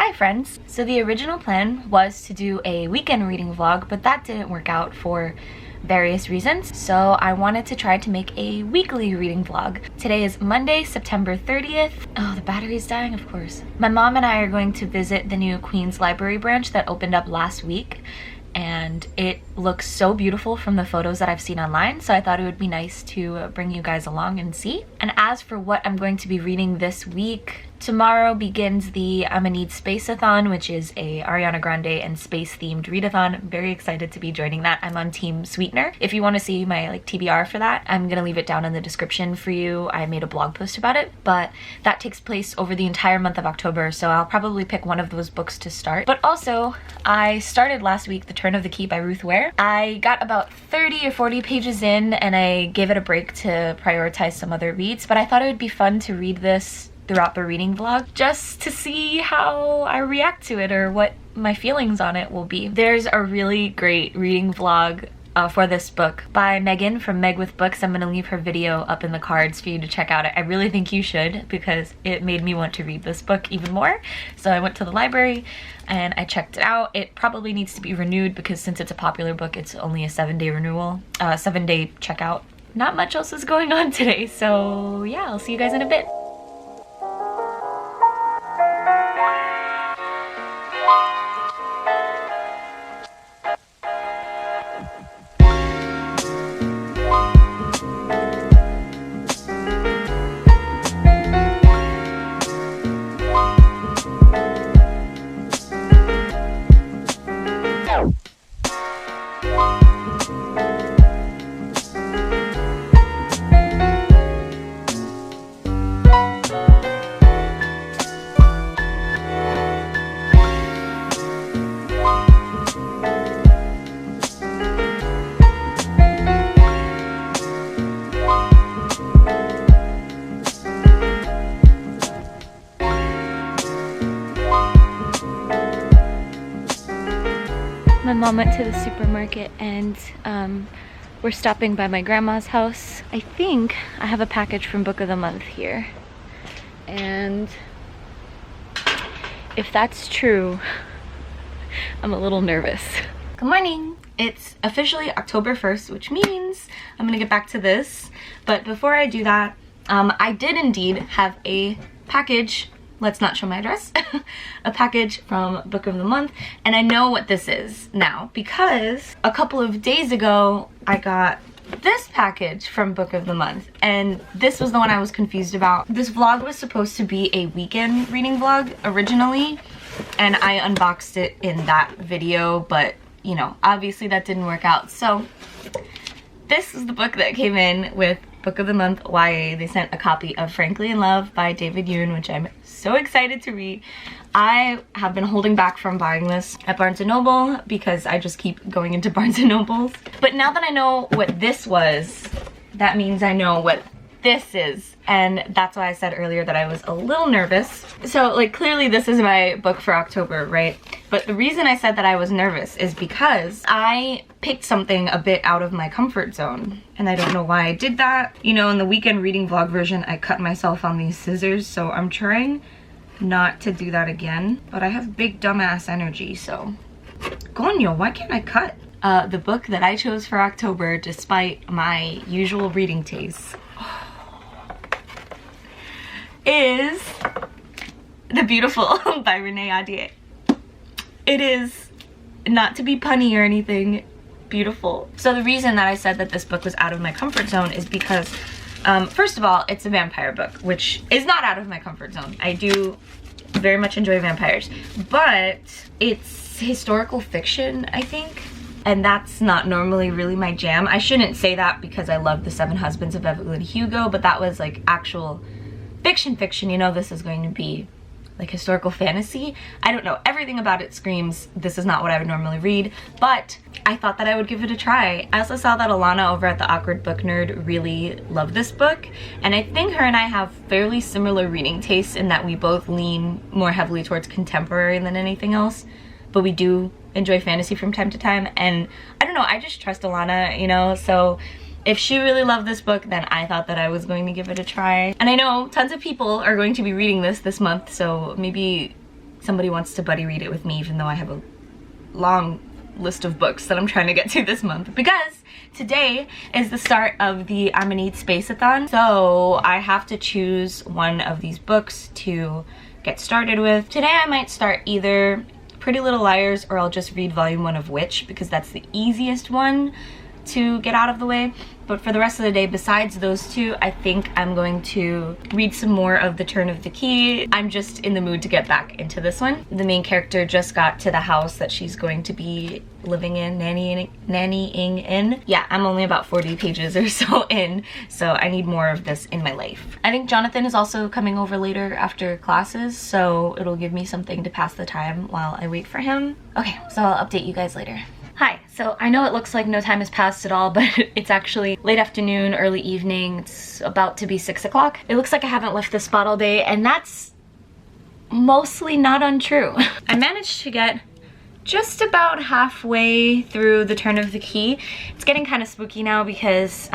Hi friends! So the original plan was to do a weekend reading vlog, but that didn't work out for various reasons. So I wanted to try to make a weekly reading vlog. Today is Monday, September 30th. Oh, the battery's dying, of course. My mom and I are going to visit the new Queens Library branch that opened up last week, and it looks so beautiful from the photos that I've seen online, so I thought it would be nice to bring you guys along and see. And as for what I'm going to be reading this week, tomorrow begins the I'ma Need Space-a-thon, which is a Ariana Grande and space-themed readathon. I'm very excited to be joining that. I'm on Team Sweetener. If you want to see my TBR for that, I'm gonna leave it down in the description for you. I made a blog post about it, but that takes place over the entire month of October, so I'll probably pick one of those books to start. But also, I started last week The Turn of the Key by Ruth Ware. I got about 30 or 40 pages in and I gave it a break to prioritize some other reads, but I thought it would be fun to read this throughout the reading vlog just to see how I react to it or what my feelings on it will be. There's a really great reading vlog for this book by Megan from Meg with Books. I'm gonna leave her video up in the cards for you to check out. I really think you should because it made me want to read this book even more. So I went to the library and I checked it out. It probably needs to be renewed because since it's a popular book, it's only a 7-day renewal, 7-day checkout. Not much else is going on today, so yeah, I'll see you guys in a bit. My mom went to the supermarket and we're stopping by my grandma's house. I think I have a package from Book of the Month here. And if that's true, I'm a little nervous. Good morning! It's officially October 1st, which means I'm gonna get back to this. But before I do that, I did indeed have a package. Let's not show my address. A package from Book of the Month, and I know what this is now because a couple of days ago I got this package from Book of the Month, and this was the one I was confused about. This vlog was supposed to be a weekend reading vlog originally, and I unboxed it in that video, but you know, obviously that didn't work out. So this is the book that came in with Book of the Month YA. They sent a copy of Frankly in Love by David Yoon, which I'm so excited to read. I have been holding back from buying this at Barnes & Noble because I just keep going into Barnes & Nobles. But now that I know what this was, that means I know what this is. And that's why I said earlier that I was a little nervous. So like clearly this is my book for October, right? But the reason I said that I was nervous is because I picked something a bit out of my comfort zone. And I don't know why I did that. You know, in the weekend reading vlog version, I cut myself on these scissors, so I'm trying not to do that again. But I have big dumbass energy, so coño, why can't I cut? The book that I chose for October, despite my usual reading tastes, is The Beautiful by Renee Ahdieh. It is, not to be punny or anything, beautiful. So the reason that I said that this book was out of my comfort zone is because, first of all, it's a vampire book, which is not out of my comfort zone. I do very much enjoy vampires, but it's historical fiction, I think, and that's not normally really my jam. I shouldn't say that because I love The Seven Husbands of Evelyn Hugo, but that was like actual fiction, you know. This is going to be like historical fantasy. I don't know, everything about it screams this is not what I would normally read, but I thought that I would give it a try. I also saw that Alana over at the Awkward Book Nerd really loved this book, and I think her and I have fairly similar reading tastes in that we both lean more heavily towards contemporary than anything else, but we do enjoy fantasy from time to time. And I don't know, I just trust Alana, you know, so if she really loved this book, then I thought that I was going to give it a try. And I know tons of people are going to be reading this month, so maybe somebody wants to buddy read it with me, even though I have a long list of books that I'm trying to get to this month, because today is the start of the Amanit Space-a-thon. So I have to choose one of these books to get started with. Today I might start either Pretty Little Liars, or I'll just read volume 1 of Witch, because that's the easiest one to get out of the way. But for the rest of the day, besides those two, I think I'm going to read some more of The Turn of the Key. I'm just in the mood to get back into this one. The main character just got to the house that she's going to be living in, nannying in. Yeah, I'm only about 40 pages or so in, so I need more of this in my life. I think Jonathan is also coming over later after classes, so it'll give me something to pass the time while I wait for him. Okay, so I'll update you guys later. Hi, so I know it looks like no time has passed at all, but it's actually late afternoon, early evening. It's about to be 6 o'clock. It looks like I haven't left the spot all day, and that's mostly not untrue. I managed to get just about halfway through The Turn of the Key. It's getting kind of spooky now because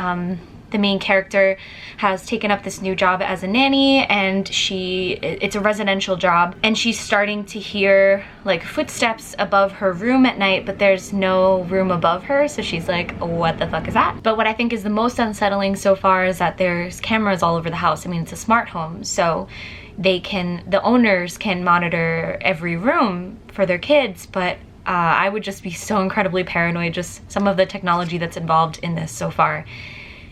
the main character has taken up this new job as a nanny, and it's a residential job, and she's starting to hear like footsteps above her room at night, but there's no room above her, so she's like, what the fuck is that? But what I think is the most unsettling so far is that there's cameras all over the house. I mean, it's a smart home, so the owners can monitor every room for their kids, but I would just be so incredibly paranoid. Just some of the technology that's involved in this so far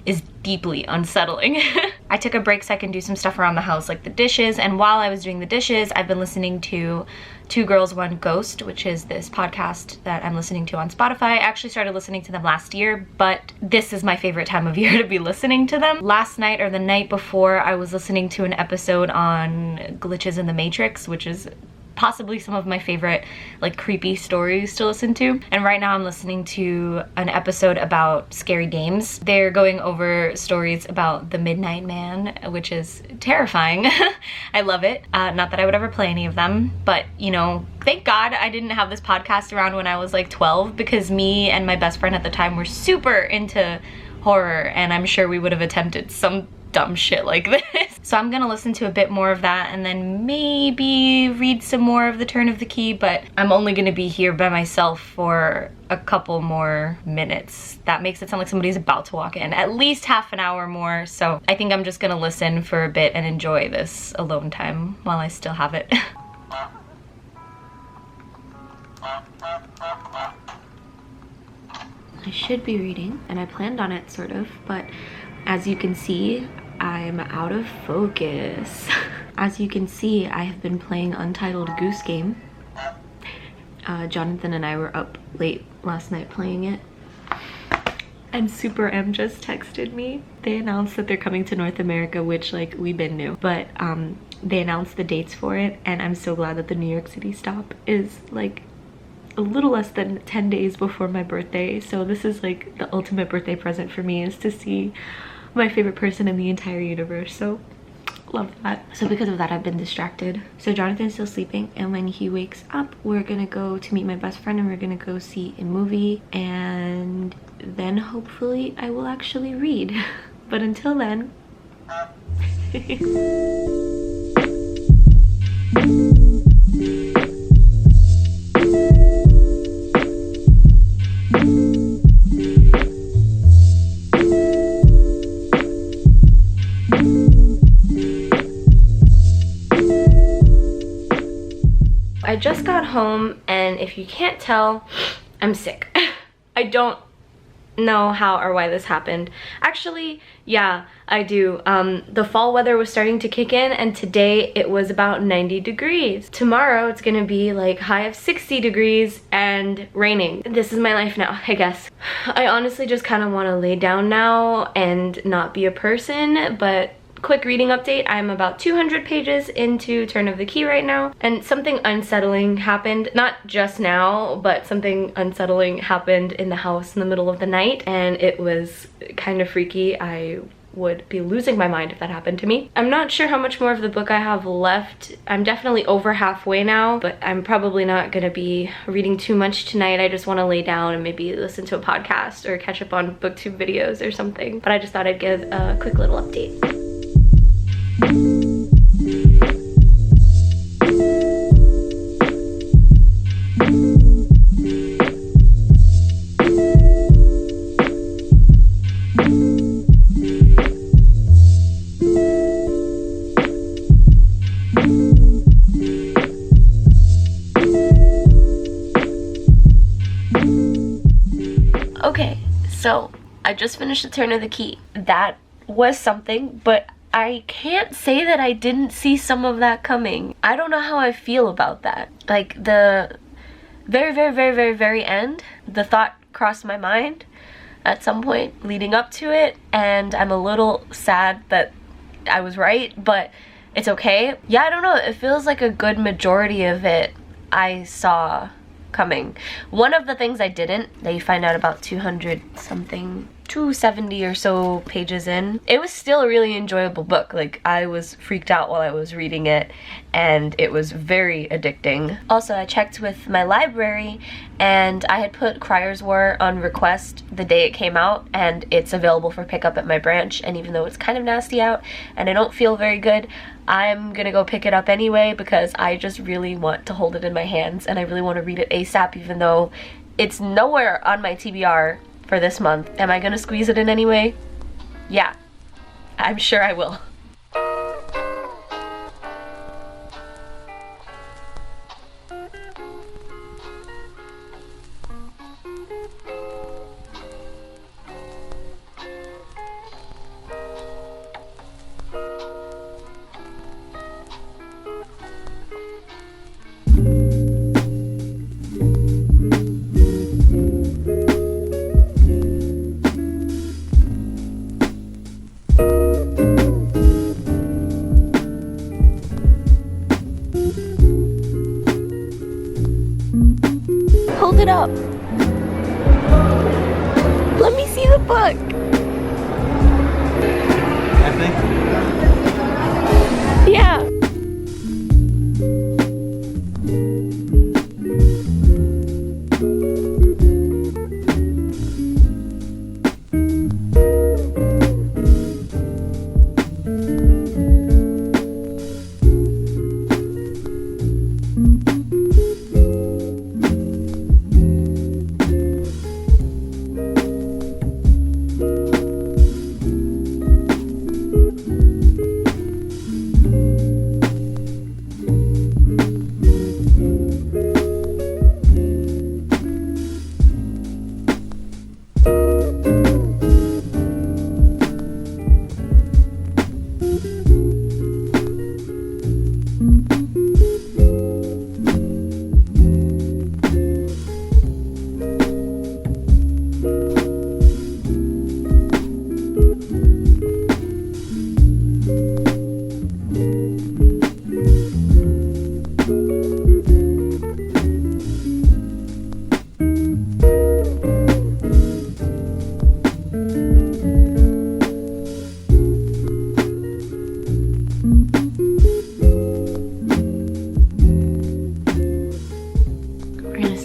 is deeply unsettling. I took a break so I can do some stuff around the house, like the dishes, and while I was doing the dishes, I've been listening to Two Girls, One Ghost, which is this podcast that I'm listening to on Spotify. I actually started listening to them last year, but this is my favorite time of year to be listening to them. Last night, or the night before, I was listening to an episode on glitches in the Matrix, which is possibly some of my favorite like creepy stories to listen to. And right now I'm listening to an episode about scary games. They're going over stories about the Midnight Man, which is terrifying. I love it. Not that I would ever play any of them, but you know, thank God I didn't have this podcast around when I was like 12, because me and my best friend at the time were super into horror, and I'm sure we would have attempted some dumb shit like this. So I'm gonna listen to a bit more of that and then maybe read some more of The Turn of the Key, but I'm only gonna be here by myself for a couple more minutes. That makes it sound like somebody's about to walk in. At least half an hour more, so I think I'm just gonna listen for a bit and enjoy this alone time while I still have it. I should be reading, and I planned on it sort of, but as you can see, I'm out of focus. As you can see, I have been playing Untitled Goose Game. Jonathan and I were up late last night playing it. And Super M just texted me. They announced that they're coming to North America, which like we've been new, but they announced the dates for it, and I'm so glad that the New York City stop is like a little less than 10 days before my birthday. So this is like the ultimate birthday present for me, is to see my favorite person in the entire universe. So love that. So because of that, I've been distracted. So Jonathan's still sleeping, and when he wakes up, we're gonna go to meet my best friend, and we're gonna go see a movie, and then hopefully I will actually read. But until then, I just got home, and if you can't tell, I'm sick. I don't know how or why this happened. Actually, yeah, I do. The fall weather was starting to kick in, and today it was about 90 degrees. Tomorrow it's gonna be like high of 60 degrees and raining. This is my life now, I guess. I honestly just kind of want to lay down now and not be a person, but quick reading update, I'm about 200 pages into Turn of the Key right now, and something unsettling happened, not just now, but something unsettling happened in the house in the middle of the night, and it was kind of freaky. I would be losing my mind if that happened to me. I'm not sure how much more of the book I have left. I'm definitely over halfway now, but I'm probably not gonna be reading too much tonight. I just want to lay down and maybe listen to a podcast or catch up on booktube videos or something. But I just thought I'd give a quick little update. So I just finished The Turn of the Key. That was something, but I can't say that I didn't see some of that coming. I don't know how I feel about that. Like the very end, the thought crossed my mind at some point leading up to it, and I'm a little sad that I was right, but it's okay. Yeah, I don't know, it feels like a good majority of it I saw coming. One of the things I didn't, that you find out about 200 something, 270 or so pages in, it was still a really enjoyable book. Like, I was freaked out while I was reading it, and it was very addicting. Also, I checked with my library, and I had put Crier's War on request the day it came out, and it's available for pickup at my branch, and even though it's kind of nasty out, and I don't feel very good, I'm gonna go pick it up anyway because I just really want to hold it in my hands, and I really want to read it ASAP, even though it's nowhere on my TBR for this month. Am I gonna squeeze it in anyway? Yeah, I'm sure I will. Hold it up. Let me see the book. I think. Yeah.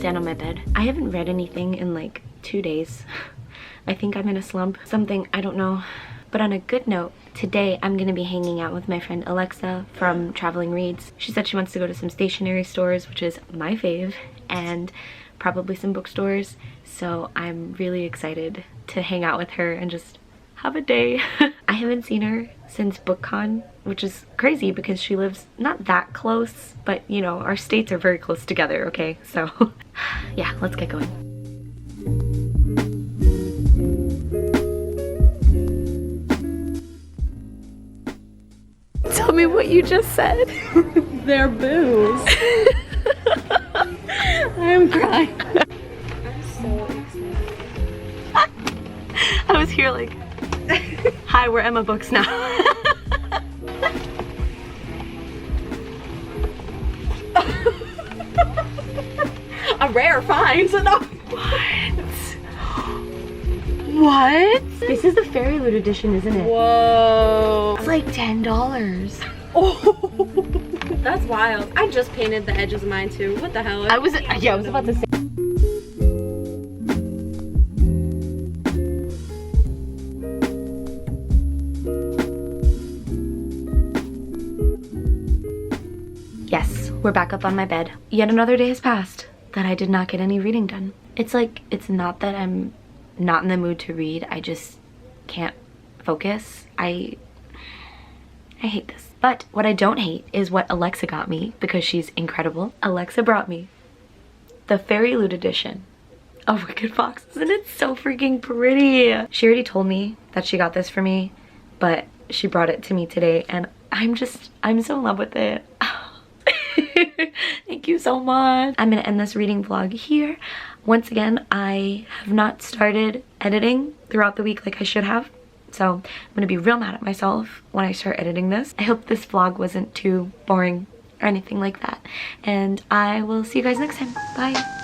On my bed. I haven't read anything in like 2 days. I think I'm in a slump. Something, I don't know. But on a good note, today I'm gonna be hanging out with my friend Alexa from Traveling Reads. She said she wants to go to some stationery stores, which is my fave, and probably some bookstores. So I'm really excited to hang out with her and just have a day. I haven't seen her since BookCon, which is crazy because she lives not that close, but you know, our states are very close together, okay? So yeah, let's get going. Tell me what you just said. They're booze. I am crying. I'm so excited. I was here like, hi, we're Emma Books now. A rare find. What? This is the Fairy Loot edition, isn't it? Whoa. It's like $10. Oh. That's wild. I just painted the edges of mine too. What the hell? I was about to say. Yes, we're back up on my bed. Yet another day has passed that I did not get any reading done. It's like, it's not that I'm not in the mood to read, I just can't focus. I hate this. But what I don't hate is what Alexa got me, because she's incredible. Alexa brought me the Fairy Loot edition a Wicked Fox. Isn't it so freaking pretty? She already told me that she got this for me, but she brought it to me today and I'm so in love with it. Thank you so much. I'm gonna end this reading vlog here. Once again, I have not started editing throughout the week like I should have. So I'm gonna be real mad at myself when I start editing this. I hope this vlog wasn't too boring or anything like that. And I will see you guys next time. Bye.